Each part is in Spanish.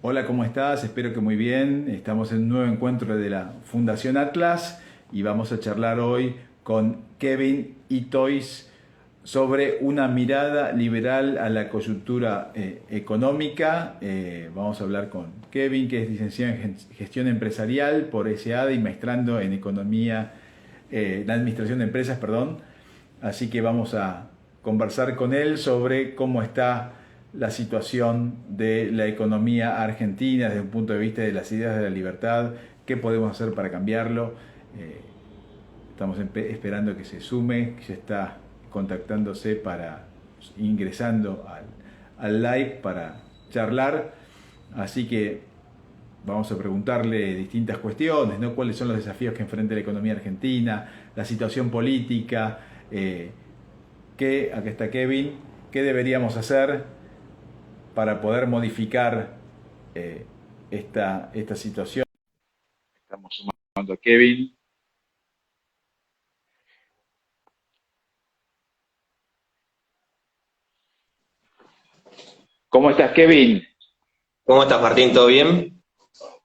Hola, ¿cómo estás? Espero que muy bien. Estamos en un nuevo encuentro de la Fundación Atlas y vamos a charlar hoy con Kevin Itois sobre una mirada liberal a la coyuntura económica. Vamos a hablar con Kevin, que es licenciado en gestión empresarial por SEAD y maestrando en economía, en administración de empresas, perdón. Así que vamos a conversar con él sobre cómo está la situación de la economía argentina desde un punto de vista de las ideas de la libertad, qué podemos hacer para cambiarlo. Eh, Estamos esperando que se sume, que ya está contactándose para ingresando al live para charlar. Así que vamos a preguntarle distintas cuestiones, ¿no? ¿Cuáles son los desafíos que enfrenta la economía argentina, la situación política? Acá está Kevin, ¿qué deberíamos hacer para poder modificar esta situación? Estamos sumando a Kevin. ¿Cómo estás, Kevin? ¿Cómo estás, Martín? ¿Todo bien?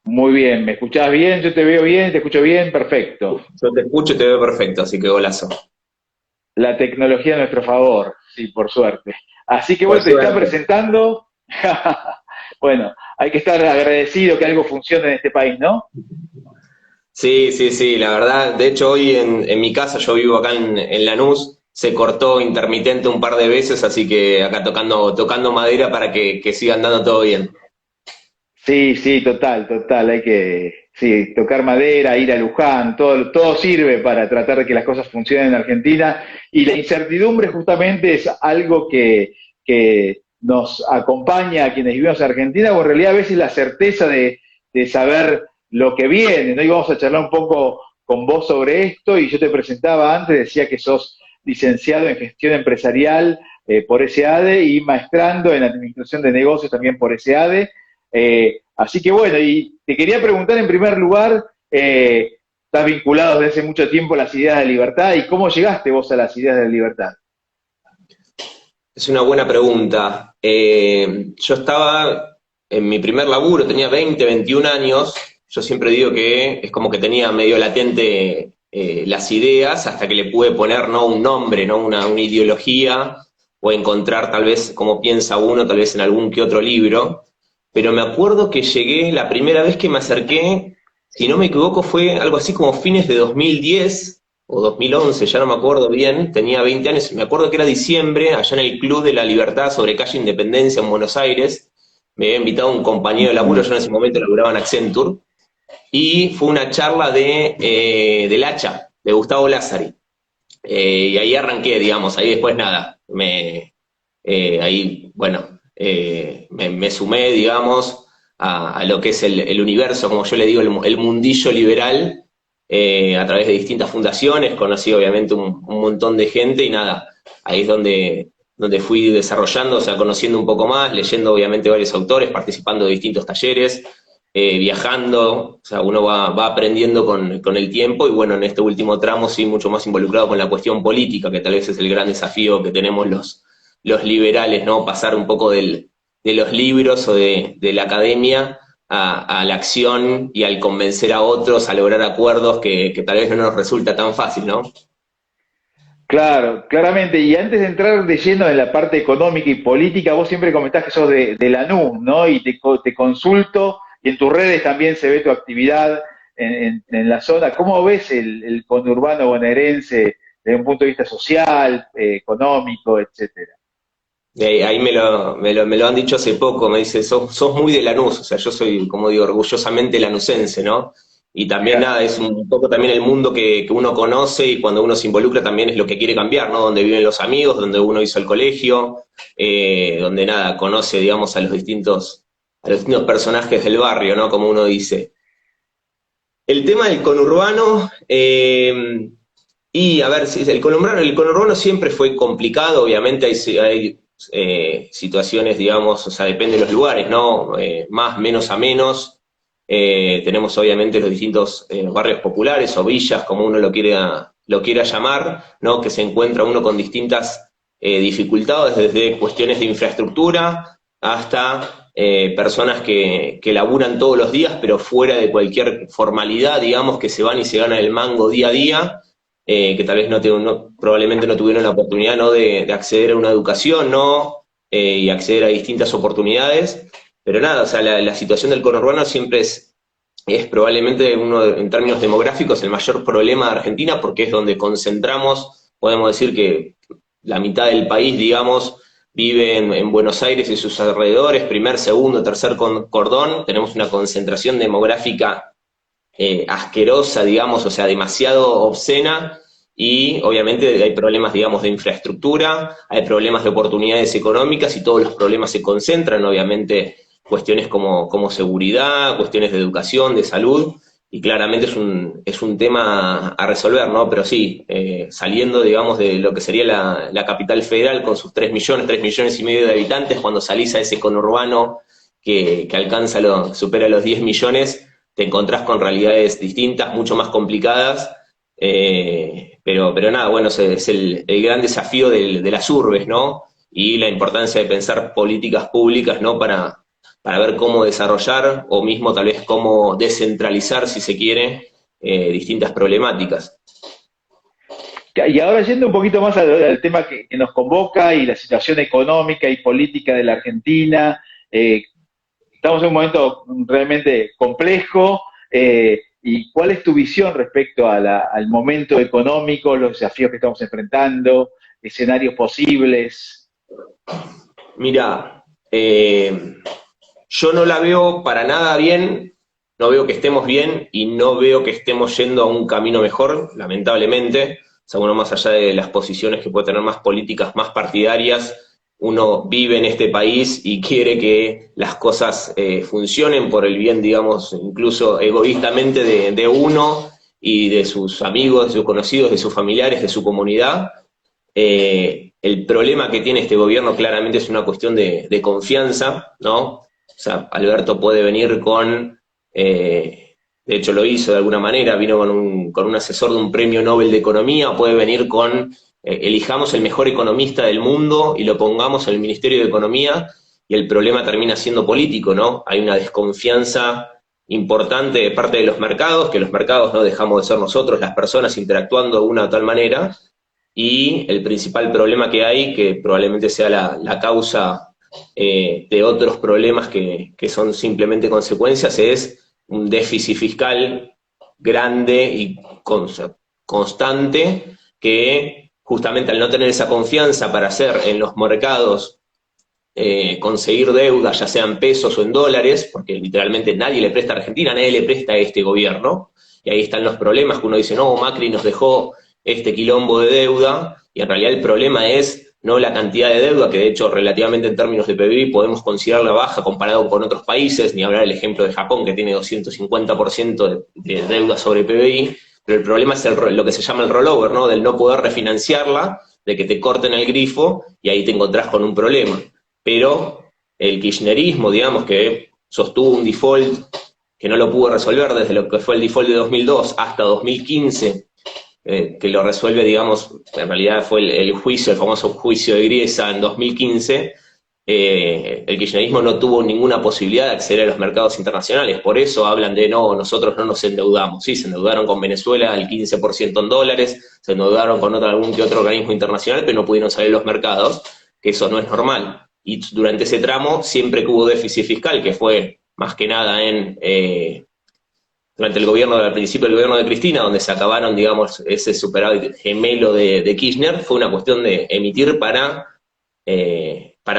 Muy bien, ¿me escuchás bien? Yo te veo bien, te escucho bien, perfecto. Yo te escucho y te veo perfecto, así que golazo. La tecnología a nuestro favor, sí, por suerte. Así que Por bueno, te está suerte. presentando. Bueno, hay que estar agradecido que algo funcione en este país, ¿no? Sí, sí, sí, la verdad. De hecho, hoy en mi casa, yo vivo acá en Lanús, se cortó intermitente un par de veces, así que acá tocando madera para que siga andando todo bien. Sí, sí, total, total. Hay que, sí, tocar madera, ir a Luján, todo sirve para tratar de que las cosas funcionen en Argentina. Y la incertidumbre justamente es algo que nos acompaña a quienes vivimos en Argentina, o en realidad a veces la certeza de saber lo que viene, ¿no? Y vamos a charlar un poco con vos sobre esto. Y yo te presentaba antes, decía que sos licenciado en gestión empresarial por SADE y maestrando en administración de negocios también por SADE. Así que bueno, y te quería preguntar en primer lugar, estás vinculado desde hace mucho tiempo a las ideas de libertad y cómo llegaste vos a las ideas de libertad. Es una buena pregunta. Yo estaba en mi primer laburo, tenía 20, 21 años. Yo siempre digo que es como que tenía medio latente las ideas hasta que le pude poner no un nombre, no una ideología o encontrar tal vez cómo piensa uno, tal vez en algún que otro libro. Pero me acuerdo que llegué, la primera vez que me acerqué, si no me equivoco, fue algo así como fines de 2010 o 2011, ya no me acuerdo bien, tenía 20 años, me acuerdo que era diciembre, allá en el Club de la Libertad sobre calle Independencia en Buenos Aires, me había invitado un compañero de laburo, yo en ese momento laburaba en Accenture, y fue una charla del Hacha, de Gustavo Lázari. Y ahí arranqué, digamos, ahí después nada, ahí, bueno, me sumé, digamos, a lo que es el universo, como yo le digo, el mundillo liberal, a través de distintas fundaciones, conocí obviamente un montón de gente y nada, ahí es donde fui desarrollando, o sea, conociendo un poco más, leyendo obviamente varios autores, participando de distintos talleres, viajando, o sea, uno va aprendiendo con el tiempo y bueno, en este último tramo sí, mucho más involucrado con la cuestión política, que tal vez es el gran desafío que tenemos los liberales, ¿no? Pasar un poco de los libros o de la academia a la acción y al convencer a otros a lograr acuerdos que tal vez no nos resulta tan fácil, ¿no? Claro, claramente. Y antes de entrar de lleno en la parte económica y política, vos siempre comentás que sos de Lanús, ¿no? Y te consulto, y en tus redes también se ve tu actividad en la zona. ¿Cómo ves el conurbano bonaerense desde un punto de vista social, económico, etcétera? Ahí me lo han dicho hace poco, me dice, sos muy de Lanús, o sea, yo soy, como digo, orgullosamente lanusense, ¿no? Y también nada, es un poco también el mundo que uno conoce y cuando uno se involucra también es lo que quiere cambiar, ¿no? Donde viven los amigos, donde uno hizo el colegio, donde nada, conoce, digamos, a los distintos personajes del barrio, ¿no? Como uno dice. El tema del conurbano, y a ver, si el conurbano siempre fue complicado, obviamente hay situaciones, digamos, o sea, depende de los lugares, ¿no? Más, menos a menos. Tenemos obviamente los distintos barrios populares o villas, como uno lo quiera llamar, ¿no? Que se encuentra uno con distintas dificultades, desde cuestiones de infraestructura hasta personas que laburan todos los días, pero fuera de cualquier formalidad, digamos, que se van y se ganan el mango día a día, que tal vez probablemente no tuvieron la oportunidad, ¿no?, de acceder a una educación, ¿no?, y acceder a distintas oportunidades. Pero nada, o sea, la situación del conurbano siempre es probablemente en términos demográficos, el mayor problema de Argentina, porque es donde concentramos, podemos decir que la mitad del país, digamos, vive en Buenos Aires y sus alrededores, primer, segundo, tercer cordón. Tenemos una concentración demográfica asquerosa, digamos, o sea, demasiado obscena, y obviamente hay problemas, digamos, de infraestructura, hay problemas de oportunidades económicas, y todos los problemas se concentran, obviamente, cuestiones como seguridad, cuestiones de educación, de salud, y claramente es un tema a resolver, ¿no? Pero sí, saliendo, digamos, de lo que sería la capital federal con sus 3 millones y medio de habitantes, cuando salís a ese conurbano que supera los 10 millones, te encontrás con realidades distintas, mucho más complicadas, pero nada, bueno, es el gran desafío de las urbes, ¿no? Y la importancia de pensar políticas públicas, ¿no?, para ver cómo desarrollar, o mismo tal vez cómo descentralizar, si se quiere, distintas problemáticas. Y ahora yendo un poquito más al tema que nos convoca y la situación económica y política de la Argentina, estamos en un momento realmente complejo. ¿Y cuál es tu visión respecto al momento económico, los desafíos que estamos enfrentando, escenarios posibles? Mira, yo no la veo para nada bien, no veo que estemos bien y no veo que estemos yendo a un camino mejor, lamentablemente. O sea, uno, más allá de las posiciones que puede tener más políticas, más partidarias, uno vive en este país y quiere que las cosas funcionen por el bien, digamos, incluso egoístamente de uno y de sus amigos, de sus conocidos, de sus familiares, de su comunidad. El problema que tiene este gobierno claramente es una cuestión de confianza, ¿no? O sea, Alberto puede venir de hecho lo hizo de alguna manera, vino con un asesor de un premio Nobel de Economía, o puede venir elijamos el mejor economista del mundo y lo pongamos en el Ministerio de Economía, y el problema termina siendo político, ¿no? Hay una desconfianza importante de parte de los mercados, que los mercados no dejamos de ser nosotros, las personas, interactuando de una o tal manera, y el principal problema que hay, que probablemente sea la causa de otros problemas que son simplemente consecuencias, es un déficit fiscal grande y constante, que justamente al no tener esa confianza para hacer en los mercados, conseguir deuda, ya sean pesos o en dólares, porque literalmente nadie le presta a Argentina, nadie le presta a este gobierno, y ahí están los problemas, que uno dice, no, Macri nos dejó este quilombo de deuda, y en realidad el problema es no la cantidad de deuda, que de hecho relativamente en términos de PBI podemos considerarla baja comparado con otros países, ni hablar del ejemplo de Japón, que tiene 250% de deuda sobre PBI, pero el problema es lo que se llama el rollover, ¿no? Del no poder refinanciarla, de que te corten el grifo, y ahí te encontrás con un problema. Pero el kirchnerismo, digamos, que sostuvo un default que no lo pudo resolver desde lo que fue el default de 2002 hasta 2015, que lo resuelve, digamos, en realidad fue el juicio, el famoso juicio de Griesa en 2015, el kirchnerismo no tuvo ninguna posibilidad de acceder a los mercados internacionales. Por eso hablan de, no, nosotros no nos endeudamos. Sí, se endeudaron con Venezuela al 15% en dólares, se endeudaron con algún que otro organismo internacional, pero no pudieron salir a los mercados, que eso no es normal. Y durante ese tramo, siempre que hubo déficit fiscal, que fue más que nada durante al principio del gobierno de Cristina, donde se acabaron, digamos, ese superávit gemelo de Kirchner, fue una cuestión de emitir para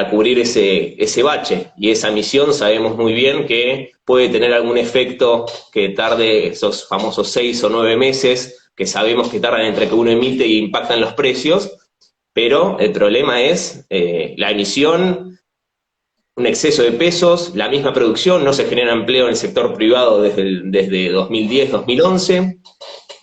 cubrir ese bache. Y esa emisión sabemos muy bien que puede tener algún efecto que tarde esos famosos 6 o 9 meses, que sabemos que tardan entre que uno emite y impactan los precios, pero el problema es la emisión, un exceso de pesos, la misma producción, no se genera empleo en el sector privado desde 2010, 2011,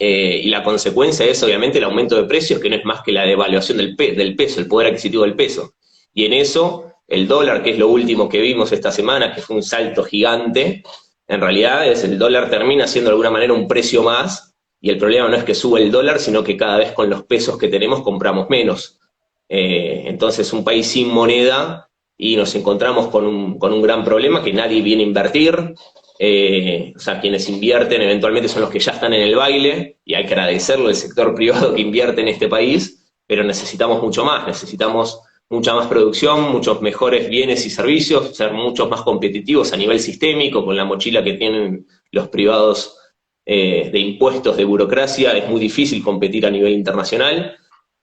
y la consecuencia es obviamente el aumento de precios, que no es más que la devaluación del peso, el poder adquisitivo del peso. Y en eso, el dólar, que es lo último que vimos esta semana, que fue un salto gigante, en realidad el dólar termina siendo de alguna manera un precio más, y el problema no es que sube el dólar, sino que cada vez con los pesos que tenemos compramos menos. Entonces un país sin moneda y nos encontramos con un gran problema, que nadie viene a invertir. O sea, quienes invierten eventualmente son los que ya están en el baile, y hay que agradecerlo al sector privado que invierte en este país, pero necesitamos mucho más, necesitamos mucha más producción, muchos mejores bienes y servicios, ser muchos más competitivos a nivel sistémico, con la mochila que tienen los privados de impuestos, de burocracia, es muy difícil competir a nivel internacional,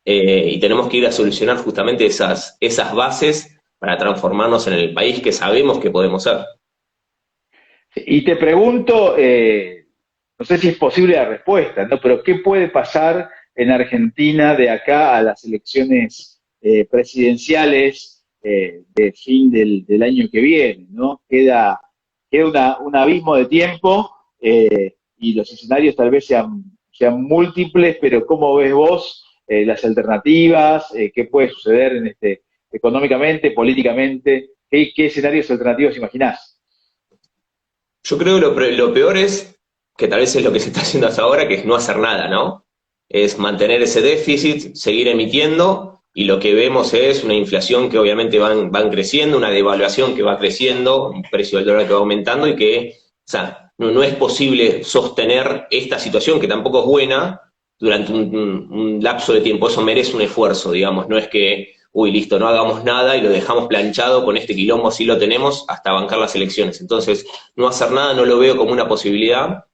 y tenemos que ir a solucionar justamente esas bases para transformarnos en el país que sabemos que podemos ser. Y te pregunto, no sé si es posible la respuesta, ¿no? Pero ¿qué puede pasar en Argentina de acá a las elecciones presidenciales de fin del año que viene, ¿no? Queda un abismo de tiempo y los escenarios tal vez sean múltiples, pero ¿cómo ves vos las alternativas? ¿Qué puede suceder económicamente, políticamente? ¿Qué escenarios alternativos imaginás? Yo creo que lo peor es, que tal vez es lo que se está haciendo hasta ahora, que es no hacer nada, ¿no? Es mantener ese déficit, seguir emitiendo, y lo que vemos es una inflación que obviamente van creciendo, una devaluación que va creciendo, un precio del dólar que va aumentando, y que, o sea, no es posible sostener esta situación, que tampoco es buena, durante un lapso de tiempo. Eso merece un esfuerzo, digamos, no es que uy, listo, no hagamos nada y lo dejamos planchado, con este quilombo así lo tenemos hasta bancar las elecciones. Entonces, no hacer nada no lo veo como una posibilidad.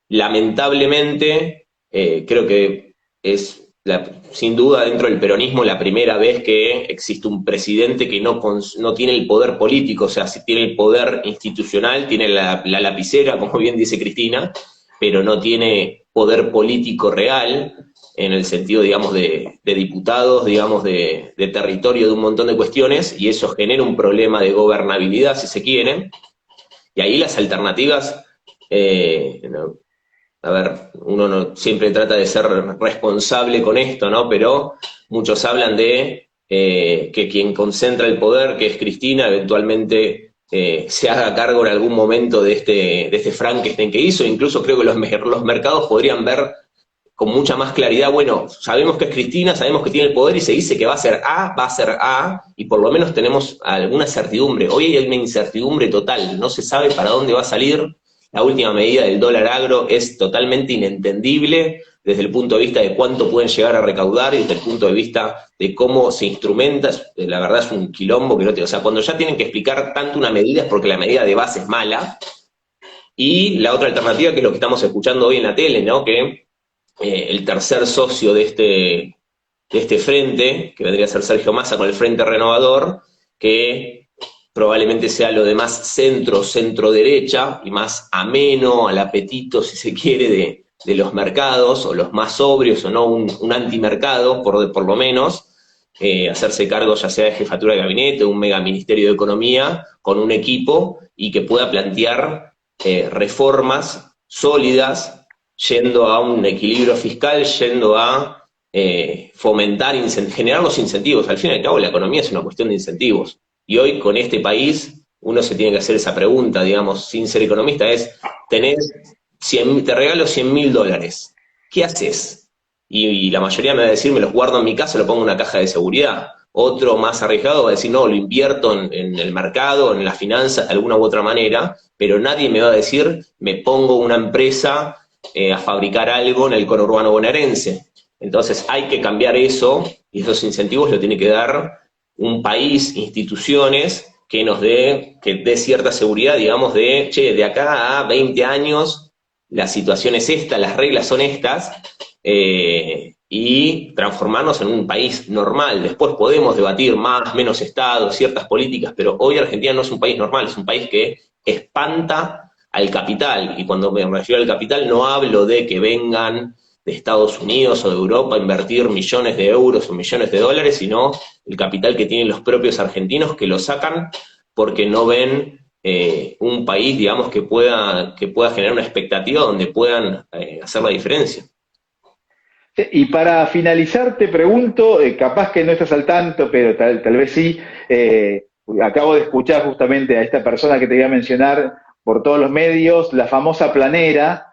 Lamentablemente, creo que es, sin duda, dentro del peronismo, la primera vez que existe un presidente que no tiene el poder político, o sea, sí tiene el poder institucional, tiene la lapicera, como bien dice Cristina, pero no tiene poder político real, en el sentido, digamos, de diputados, digamos, de territorio, de un montón de cuestiones, y eso genera un problema de gobernabilidad, si se quiere, y ahí las alternativas, no, a ver, uno no, siempre trata de ser responsable con esto, ¿no? Pero muchos hablan de que quien concentra el poder, que es Cristina, eventualmente se haga cargo en algún momento de este Frankenstein que hizo. Incluso creo que los mercados podrían ver con mucha más claridad, bueno, sabemos que es Cristina, sabemos que tiene el poder y se dice que va a ser A, y por lo menos tenemos alguna certidumbre. Hoy hay una incertidumbre total, no se sabe para dónde va a salir. La última medida del dólar agro es totalmente inentendible desde el punto de vista de cuánto pueden llegar a recaudar y desde el punto de vista de cómo se instrumenta. La verdad es un quilombo que no tiene. O sea, cuando ya tienen que explicar tanto una medida es porque la medida de base es mala. Y la otra alternativa, que es lo que estamos escuchando hoy en la tele, ¿no? Que el tercer socio de este frente, que vendría a ser Sergio Massa con el Frente Renovador, que probablemente sea lo de más centro-derecha y más ameno al apetito, si se quiere, de los mercados, o los más sobrios, o no un antimercado, por lo menos, hacerse cargo ya sea de jefatura de gabinete, un mega ministerio de Economía, con un equipo, y que pueda plantear reformas sólidas, yendo a un equilibrio fiscal, yendo a fomentar, generar los incentivos. Al fin y al cabo, la economía es una cuestión de incentivos. Y hoy, con este país, uno se tiene que hacer esa pregunta, digamos, sin ser economista, es, te regalo $100.000, ¿qué haces? Y la mayoría me va a decir, me los guardo en mi casa, lo pongo en una caja de seguridad. Otro más arriesgado va a decir, no, lo invierto en el mercado, en las finanzas, de alguna u otra manera, pero nadie me va a decir, me pongo una empresa a fabricar algo en el conurbano bonaerense. Entonces hay que cambiar eso, y esos incentivos lo tiene que dar un país, instituciones, que dé cierta seguridad, digamos, de acá a 20 años, la situación es esta, las reglas son estas, y transformarnos en un país normal. Después podemos debatir más, menos Estado, ciertas políticas, pero hoy Argentina no es un país normal, es un país que espanta al capital, y cuando me refiero al capital no hablo de que vengan de Estados Unidos o de Europa a invertir millones de euros o millones de dólares, sino el capital que tienen los propios argentinos, que lo sacan porque no ven un país, digamos, que pueda generar una expectativa donde puedan hacer la diferencia. Y para finalizar, te pregunto, capaz que no estás al tanto, pero tal vez sí, acabo de escuchar justamente a esta persona que te voy a mencionar por todos los medios, la famosa planera,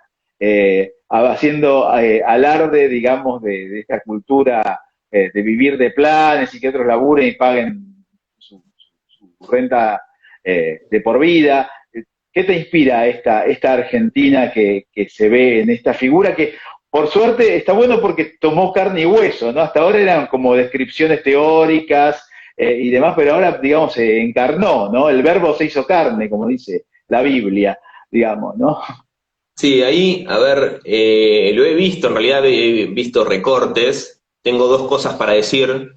haciendo alarde, digamos, de esta cultura de vivir de planes y que otros laburen y paguen su renta de por vida. ¿Qué te inspira esta Argentina que se ve en esta figura que, por suerte, está bueno porque tomó carne y hueso, ¿no? Hasta ahora eran como descripciones teóricas y demás, pero ahora, digamos, se encarnó, ¿no? El verbo se hizo carne, como dice la Biblia, digamos, ¿no? Sí, ahí, a ver, lo he visto, en realidad he visto recortes. Tengo dos cosas para decir.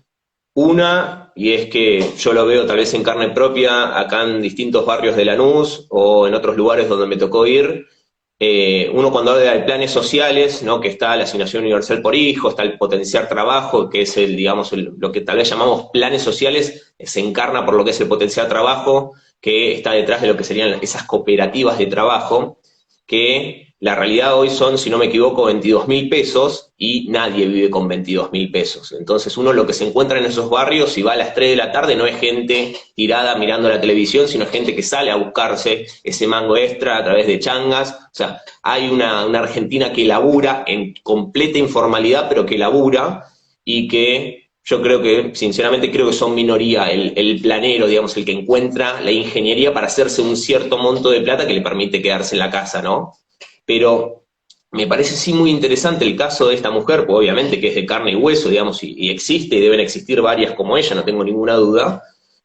Una, y es que yo lo veo tal vez en carne propia acá en distintos barrios de Lanús o en otros lugares donde me tocó ir. Uno cuando habla de planes sociales, ¿no? Que está la asignación universal por hijo, está el potenciar trabajo, que es digamos, lo que tal vez llamamos planes sociales, se encarna por lo que es el potenciar trabajo, que está detrás de lo que serían esas cooperativas de trabajo, que la realidad hoy son, si no me equivoco, 22.000 pesos y nadie vive con 22.000 pesos. Entonces uno lo que se encuentra en esos barrios, si va a las 3 de la tarde, no es gente tirada mirando la televisión, sino es gente que sale a buscarse ese mango extra a través de changas. O sea, hay una Argentina que labura en completa informalidad, pero que labura y que yo creo que, sinceramente, creo que son minoría el planero, digamos, el que encuentra la ingeniería para hacerse un cierto monto de plata que le permite quedarse en la casa, ¿no? Pero me parece sí muy interesante el caso de esta mujer, pues obviamente que es de carne y hueso, digamos, y existe, y deben existir varias como ella, no tengo ninguna duda,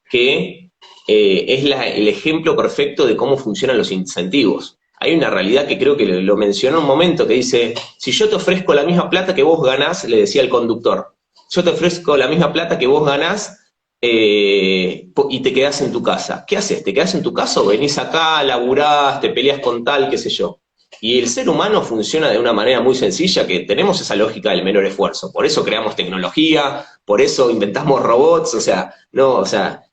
que es el ejemplo perfecto de cómo funcionan los incentivos. Hay una realidad que creo que lo mencionó un momento, que dice, si yo te ofrezco la misma plata que vos ganás, le decía el conductor, yo te ofrezco la misma plata que vos ganás y te quedás en tu casa. ¿Qué haces? ¿Te quedás en tu casa o venís acá, laburás, te peleas con tal, qué sé yo? Y el ser humano funciona de una manera muy sencilla, que tenemos esa lógica del menor esfuerzo. Por eso creamos tecnología, por eso inventamos robots, o sea, no, o sea,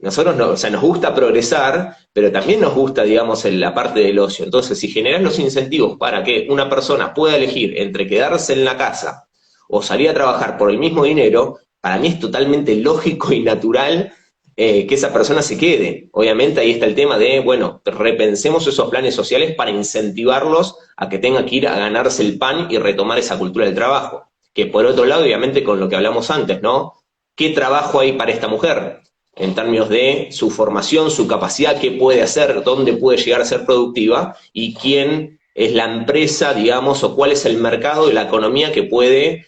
nosotros no, o sea, nos gusta progresar, pero también nos gusta, digamos, en la parte del ocio. Entonces, si generas los incentivos para que una persona pueda elegir entre quedarse en la casa o salir a trabajar por el mismo dinero, para mí es totalmente lógico y natural que esa persona se quede. Obviamente ahí está el tema de, bueno, repensemos esos planes sociales para incentivarlos a que tengan que ir a ganarse el pan y retomar esa cultura del trabajo. Que por otro lado, obviamente, con lo que hablamos antes, ¿no? ¿Qué trabajo hay para esta mujer? En términos de su formación, su capacidad, qué puede hacer, dónde puede llegar a ser productiva y quién es la empresa, digamos, o cuál es el mercado y la economía que puede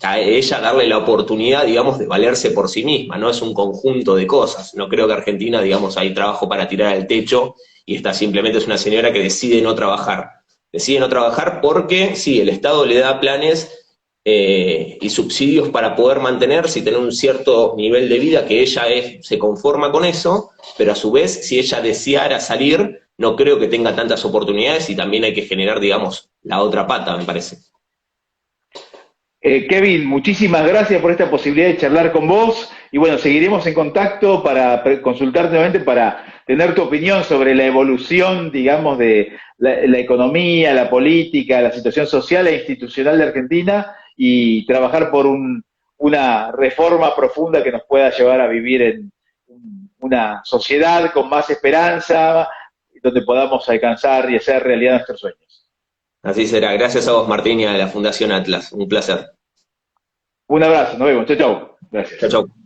a ella darle la oportunidad, digamos, de valerse por sí misma, ¿no? Es un conjunto de cosas. No creo que Argentina, digamos, hay trabajo para tirar al techo y esta simplemente es una señora que decide no trabajar. Decide no trabajar porque, sí, el Estado le da planes y subsidios para poder mantenerse y tener un cierto nivel de vida que ella se conforma con eso, pero a su vez, si ella deseara salir, no creo que tenga tantas oportunidades y también hay que generar, digamos, la otra pata, me parece. Kevin, muchísimas gracias por esta posibilidad de charlar con vos y bueno, seguiremos en contacto para consultarte nuevamente para tener tu opinión sobre la evolución, digamos, de la economía, la política, la situación social e institucional de Argentina y trabajar por una reforma profunda que nos pueda llevar a vivir en una sociedad con más esperanza, donde podamos alcanzar y hacer realidad nuestros sueños. Así será. Gracias a vos, Martín, y a la Fundación Atlas. Un placer. Un abrazo, nos vemos. Chau, chau. Chao, Gracias. chao.